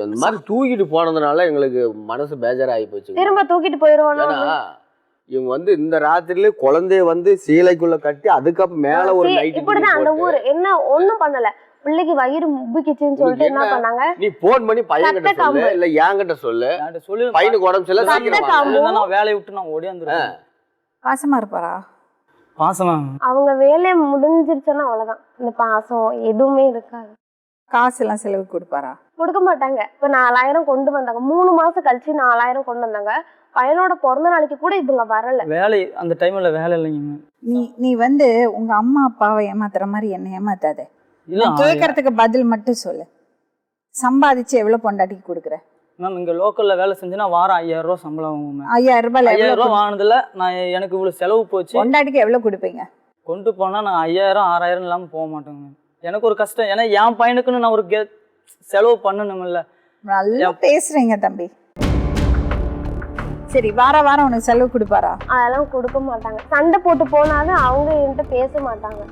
இந்த மாதிரி தூக்கிட்டு போனதுனால எங்களுக்கு மனசு பேஜாராகி போச்சு. திரும்ப தூக்கிட்டு போயிருவாங்க. ஏன்னா இவங்க வந்து இந்த ராத்திரில குழந்தைய வந்து சீலைக்குள்ள கட்டி அதுக்கப்புறம் மேல ஒரு நைட் இப்படிதான் அந்த ஊர் என்ன ஒண்ணும் பண்ணல. பிள்ளைக்கு வயிறு உபிக்கிச்சுன்னு சொல்லிட்டு என்ன பண்ணாங்க, நீ போன் பண்ணி பையன்கிட்ட சொல்லு இல்ல என்கிட்ட சொல்லு, பையனுக்கு உடம்பு சரியில்லை வேலையை விட்டு நான் ஓடியாந்துருவேன். பாசமா இருப்பாரா? பாசமா அவங்க வேலையை முடிஞ்சிருச்சுன்னா அவ்வளவுதான், இந்த பாசம் எதுவுமே இருக்காது. காசு எல்லாம் செலவுக்கு கொடுப்பாரா? கொடுக்க மாட்டாங்க. இப்ப 4000 கொண்டு வந்தாங்க, 3 மாசம் கழிச்சு 4000 கொண்டு வந்தாங்க. பையனோட பிறந்த நாளைக்கு கூட இவங்க வரல. வேலை அந்த டைம்ல வேலை இல்லைங்க. நீ வந்து உங்க அம்மா அப்பாவை ஏமாத்துற மாதிரி என்ன ஏமாத்தாத. கேட்கறதுக்கு பதில் மட்டும் சொல்லு. சம்பாதிச்சு எவ்வளவு பொண்டாட்டிக்கு கொடுக்குற? மேம் இங்க லோக்கல்ல வேலை செஞ்சுனா வாரம் 5000 ரூபாய் சம்பளம் வாங்குவோம் மேம். 5000 ரூபாய் 5000 ரூபாய் வாங்கினதுல நான் எனக்கு இவ்வளவு செலவு போச்சு. பொண்டாட்டிக்கு எவ்வளவு கொடுப்பீங்க? கொண்டு போனா நான் 5000 6000 இல்லாம போக மாட்டேங்க மேம். எனக்கு ஒரு கஷ்டம், ஏன்னா என் பையனுக்குன்னு நான் ஒரு செலவு பண்ணணும்ல. நல்லா பேசுறீங்க தம்பி. சரி, வாரம் உனக்கு செலவு கொடுப்பாரா? அதெல்லாம் கொடுக்க மாட்டாங்க. சண்டை போட்டு போனாலும் அவங்க என்கிட்ட பேச மாட்டாங்க.